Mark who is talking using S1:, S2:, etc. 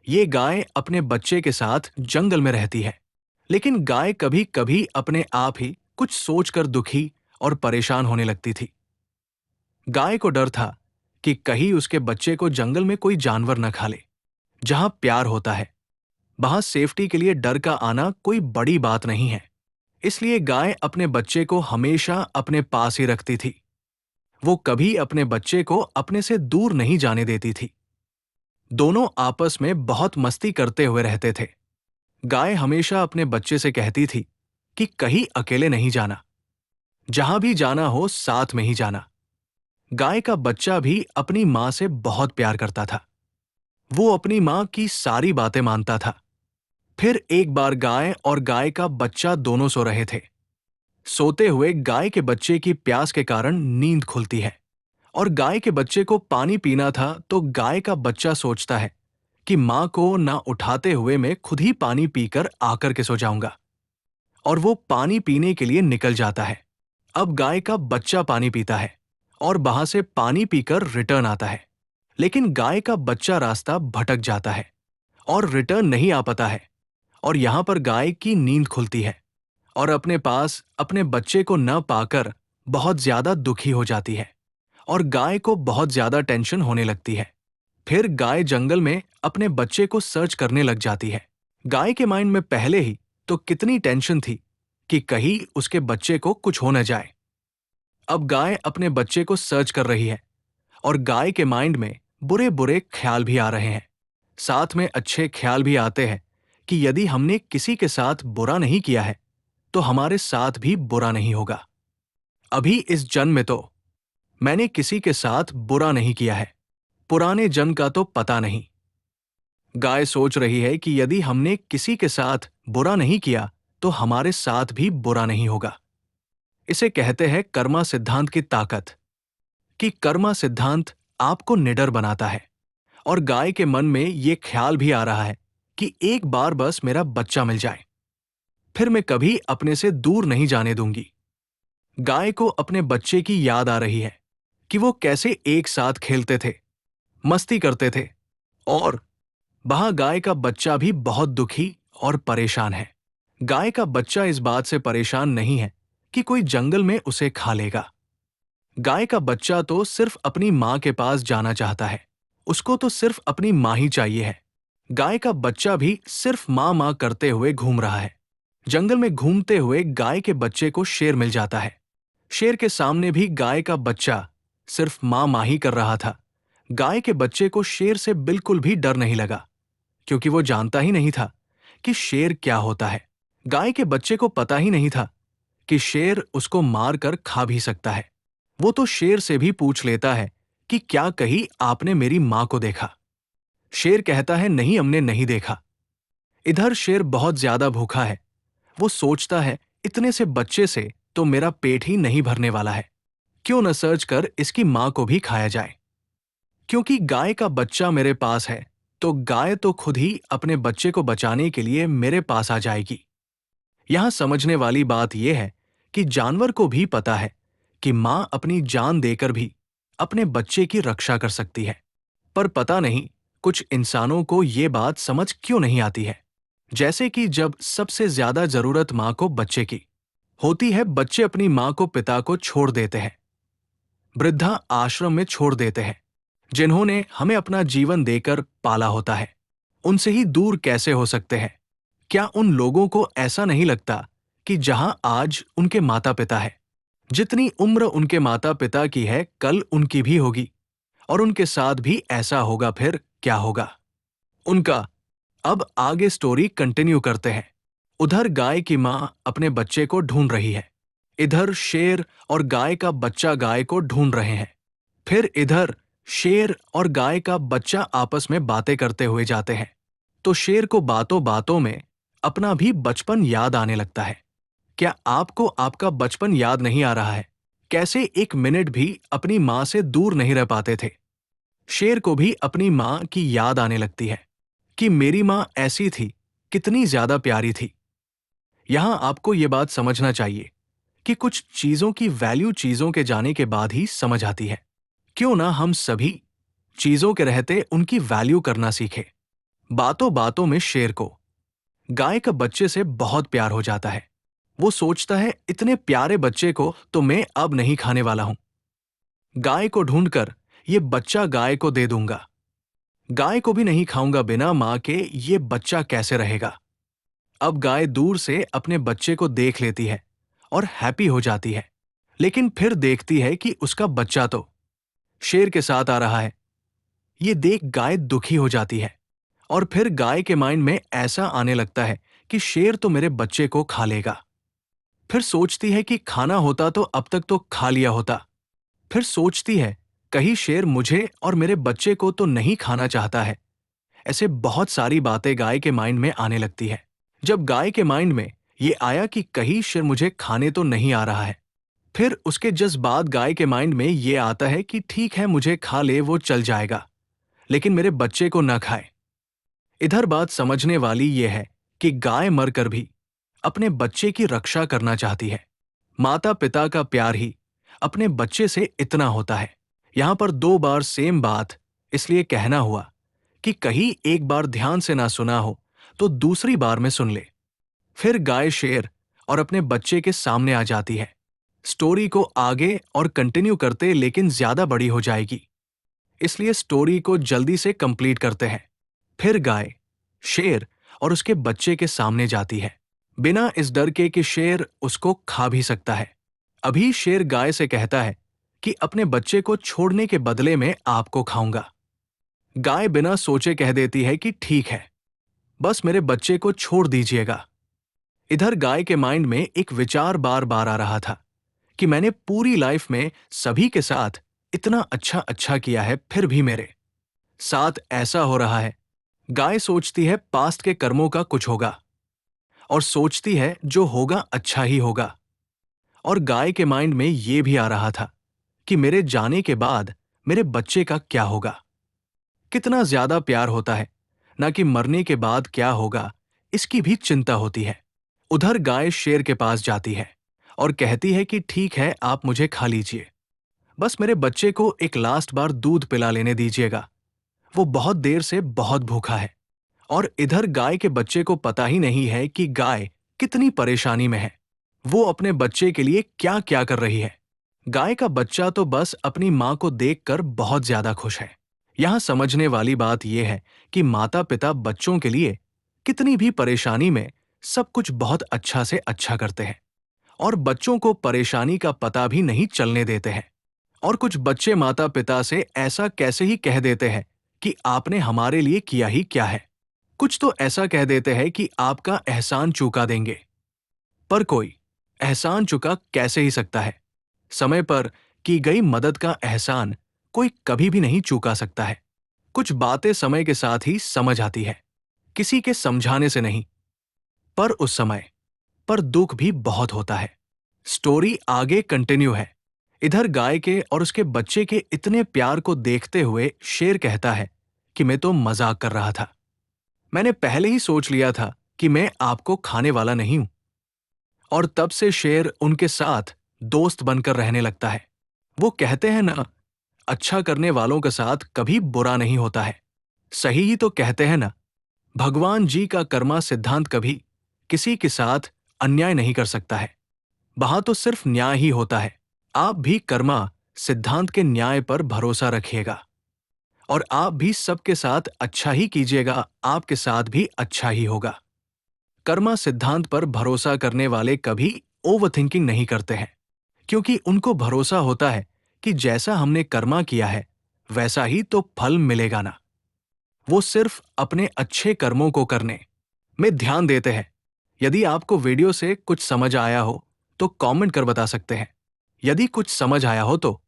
S1: ये गाय अपने बच्चे के साथ जंगल में रहती है, लेकिन गाय कभी कभी अपने आप ही कुछ सोचकर दुखी और परेशान होने लगती थी। गाय को डर था कि कहीं उसके बच्चे को जंगल में कोई जानवर न खा ले। जहां प्यार होता है, वहां सेफ्टी के लिए डर का आना कोई बड़ी बात नहीं है। इसलिए गाय अपने बच्चे को हमेशा अपने पास ही रखती थी। वो कभी अपने बच्चे को अपने से दूर नहीं जाने देती थी। दोनों आपस में बहुत मस्ती करते हुए रहते थे। गाय हमेशा अपने बच्चे से कहती थी कि कहीं अकेले नहीं जाना, जहां भी जाना हो साथ में ही जाना। गाय का बच्चा भी अपनी मां से बहुत प्यार करता था। वो अपनी मां की सारी बातें मानता था। फिर एक बार गाय और गाय का बच्चा दोनों सो रहे थे। सोते हुए गाय के बच्चे की प्यास के कारण नींद खुलती है और गाय के बच्चे को पानी पीना था, तो गाय का बच्चा सोचता है कि मां को ना उठाते हुए मैं खुद ही पानी पीकर आकर के सो जाऊंगा। और वो पानी पीने के लिए निकल जाता है। अब गाय का बच्चा पानी पीता है और वहां से पानी पीकर रिटर्न आता है। लेकिन गाय का बच्चा रास्ता भटक जाता है और रिटर्न नहीं आ पाता है। और यहां पर गाय की नींद खुलती है और अपने पास अपने बच्चे को न पाकर बहुत ज्यादा दुखी हो जाती है और गाय को बहुत ज्यादा टेंशन होने लगती है। फिर गाय जंगल में अपने बच्चे को सर्च करने लग जाती है। गाय के माइंड में पहले ही तो कितनी टेंशन थी कि कहीं उसके बच्चे को कुछ हो न जाए। अब गाय अपने बच्चे को सर्च कर रही है और गाय के माइंड में बुरे बुरे ख्याल भी आ रहे हैं। साथ में अच्छे ख्याल भी आते हैं कि यदि हमने किसी के साथ बुरा नहीं किया है तो हमारे साथ भी बुरा नहीं होगा। अभी इस जन्म में तो मैंने किसी के साथ बुरा नहीं किया है, पुराने जन्म का तो पता नहीं। गाय सोच रही है कि यदि हमने किसी के साथ बुरा नहीं किया तो हमारे साथ भी बुरा नहीं होगा। इसे कहते हैं कर्मा सिद्धांत की ताकत, कि कर्मा सिद्धांत आपको निडर बनाता है। और गाय के मन में यह ख्याल भी आ रहा है कि एक बार बस मेरा बच्चा मिल जाए, फिर मैं कभी अपने से दूर नहीं जाने दूंगी। गाय को अपने बच्चे की याद आ रही है कि वो कैसे एक साथ खेलते थे, मस्ती करते थे। और वहां गाय का बच्चा भी बहुत दुखी और परेशान है। गाय का बच्चा इस बात से परेशान नहीं है कि कोई जंगल में उसे खा लेगा। गाय का बच्चा तो सिर्फ अपनी मां के पास जाना चाहता है। उसको तो सिर्फ अपनी मां ही चाहिए है। गाय का बच्चा भी सिर्फ मां मां करते हुए घूम रहा है। जंगल में घूमते हुए गाय के बच्चे को शेर मिल जाता है। शेर के सामने भी गाय का बच्चा सिर्फ मां मां ही कर रहा था। गाय के बच्चे को शेर से बिल्कुल भी डर नहीं लगा, क्योंकि वो जानता ही नहीं था कि शेर क्या होता है। गाय के बच्चे को पता ही नहीं था कि शेर उसको मार कर खा भी सकता है। वो तो शेर से भी पूछ लेता है कि क्या कहीं आपने मेरी मां को देखा। शेर कहता है नहीं, हमने नहीं देखा। इधर शेर बहुत ज्यादा भूखा है। वो सोचता है इतने से बच्चे से तो मेरा पेट ही नहीं भरने वाला है, क्यों न सर्च कर इसकी मां को भी खाया जाए। क्योंकि गाय का बच्चा मेरे पास है तो गाय तो खुद ही अपने बच्चे को बचाने के लिए मेरे पास आ जाएगी। यहां समझने वाली बात यह है कि जानवर को भी पता है कि मां अपनी जान देकर भी अपने बच्चे की रक्षा कर सकती है। पर पता नहीं कुछ इंसानों को ये बात समझ क्यों नहीं आती है। जैसे कि जब सबसे ज्यादा जरूरत मां को बच्चे की होती है, बच्चे अपनी मां को पिता को छोड़ देते हैं, वृद्धा आश्रम में छोड़ देते हैं, जिन्होंने हमें अपना जीवन देकर पाला होता है। उनसे ही दूर कैसे हो सकते हैं? क्या उन लोगों को ऐसा नहीं लगता कि जहां आज उनके माता पिता है, जितनी उम्र उनके माता पिता की है कल उनकी भी होगी, और उनके साथ भी ऐसा होगा, फिर क्या होगा उनका। अब आगे स्टोरी कंटिन्यू करते हैं। उधर गाय की मां अपने बच्चे को ढूंढ रही है, इधर शेर और गाय का बच्चा गाय को ढूंढ रहे हैं। फिर इधर शेर और गाय का बच्चा आपस में बातें करते हुए जाते हैं, तो शेर को बातों बातों में अपना भी बचपन याद आने लगता है। क्या आपको आपका बचपन याद नहीं आ रहा है? कैसे एक मिनट भी अपनी मां से दूर नहीं रह पाते थे। शेर को भी अपनी मां की याद आने लगती है कि मेरी मां ऐसी थी, कितनी ज्यादा प्यारी थी। यहां आपको यह बात समझना चाहिए कि कुछ चीजों की वैल्यू चीजों के जाने के बाद ही समझ आती है। क्यों ना हम सभी चीजों के रहते उनकी वैल्यू करना सीखें। बातों बातों में शेर को गाय का बच्चे से बहुत प्यार हो जाता है। वो सोचता है, इतने प्यारे बच्चे को तो मैं अब नहीं खाने वाला हूं। गाय को ढूंढकर ये बच्चा गाय को दे दूंगा। गाय को भी नहीं खाऊंगा, बिना मां के ये बच्चा कैसे रहेगा। अब गाय दूर से अपने बच्चे को देख लेती है और हैप्पी हो जाती है, लेकिन फिर देखती है कि उसका बच्चा तो शेर के साथ आ रहा है। ये देख गाय दुखी हो जाती है और फिर गाय के माइंड में ऐसा आने लगता है कि शेर तो मेरे बच्चे को खा लेगा। फिर सोचती है कि खाना होता तो अब तक तो खा लिया होता। फिर सोचती है, कहीं शेर मुझे और मेरे बच्चे को तो नहीं खाना चाहता है। ऐसे बहुत सारी बातें गाय के माइंड में आने लगती है। जब गाय के माइंड में ये आया कि कहीं शेर मुझे खाने तो नहीं आ रहा है, फिर उसके जस्ट बाद गाय के माइंड में ये आता है कि ठीक है, मुझे खा ले, वो चल जाएगा, लेकिन मेरे बच्चे को न खाए। इधर बात समझने वाली ये है कि गाय मरकर भी अपने बच्चे की रक्षा करना चाहती है। माता पिता का प्यार ही अपने बच्चे से इतना होता है। यहां पर दो बार सेम बात इसलिए कहना हुआ कि कहीं एक बार ध्यान से ना सुना हो तो दूसरी बार में सुन ले। फिर गाय शेर और अपने बच्चे के सामने आ जाती है। स्टोरी को आगे और कंटिन्यू करते लेकिन ज्यादा बड़ी हो जाएगी, इसलिए स्टोरी को जल्दी से कंप्लीट करते हैं। फिर गाय शेर और उसके बच्चे के सामने जाती है, बिना इस डर के कि शेर उसको खा भी सकता है। अभी शेर गाय से कहता है कि अपने बच्चे को छोड़ने के बदले में आपको खाऊंगा। गाय बिना सोचे कह देती है कि ठीक है, बस मेरे बच्चे को छोड़ दीजिएगा। इधर गाय के माइंड में एक विचार बार बार आ रहा था कि मैंने पूरी लाइफ में सभी के साथ इतना अच्छा अच्छा किया है, फिर भी मेरे साथ ऐसा हो रहा है। गाय सोचती है पास्ट के कर्मों का कुछ होगा और सोचती है जो होगा अच्छा ही होगा। और गाय के माइंड में ये भी आ रहा था कि मेरे जाने के बाद मेरे बच्चे का क्या होगा। कितना ज्यादा प्यार होता है, ना कि मरने के बाद क्या होगा इसकी भी चिंता होती है। उधर गाय शेर के पास जाती है और कहती है कि ठीक है, आप मुझे खा लीजिए, बस मेरे बच्चे को एक लास्ट बार दूध पिला लेने दीजिएगा, वो बहुत देर से बहुत भूखा है। और इधर गाय के बच्चे को पता ही नहीं है कि गाय कितनी परेशानी में है, वो अपने बच्चे के लिए क्या क्या कर रही है। गाय का बच्चा तो बस अपनी मां को देखकर बहुत ज्यादा खुश है। यहां समझने वाली बात यह है कि माता पिता बच्चों के लिए कितनी भी परेशानी में सब कुछ बहुत अच्छा से अच्छा करते हैं और बच्चों को परेशानी का पता भी नहीं चलने देते हैं। और कुछ बच्चे माता पिता से ऐसा कैसे ही कह देते हैं कि आपने हमारे लिए किया ही क्या है। कुछ तो ऐसा कह देते हैं कि आपका एहसान चुका देंगे, पर कोई एहसान चुका कैसे ही सकता है। समय पर की गई मदद का एहसान कोई कभी भी नहीं चुका सकता है। कुछ बातें समय के साथ ही समझ आती है, किसी के समझाने से नहीं। पर उस समय पर दुख भी बहुत होता है। स्टोरी आगे कंटिन्यू है। इधर गाय के और उसके बच्चे के इतने प्यार को देखते हुए शेर कहता है कि मैं तो मजाक कर रहा था, मैंने पहले ही सोच लिया था कि मैं आपको खाने वाला नहीं हूं। और तब से शेर उनके साथ दोस्त बनकर रहने लगता है। वो कहते हैं ना, अच्छा करने वालों के साथ कभी बुरा नहीं होता है। सही ही तो कहते हैं ना, भगवान जी का कर्मा सिद्धांत कभी किसी के साथ अन्याय नहीं कर सकता है, वहां तो सिर्फ न्याय ही होता है। आप भी कर्मा सिद्धांत के न्याय पर भरोसा रखिएगा और आप भी सबके साथ अच्छा ही कीजिएगा, आपके साथ भी अच्छा ही होगा। कर्मा सिद्धांत पर भरोसा करने वाले कभी ओवरथिंकिंग नहीं करते हैं, क्योंकि उनको भरोसा होता है कि जैसा हमने कर्मा किया है वैसा ही तो फल मिलेगा ना। वो सिर्फ अपने अच्छे कर्मों को करने में ध्यान देते हैं। यदि आपको वीडियो से कुछ समझ आया हो तो कमेंट कर बता सकते हैं। यदि कुछ समझ आया हो तो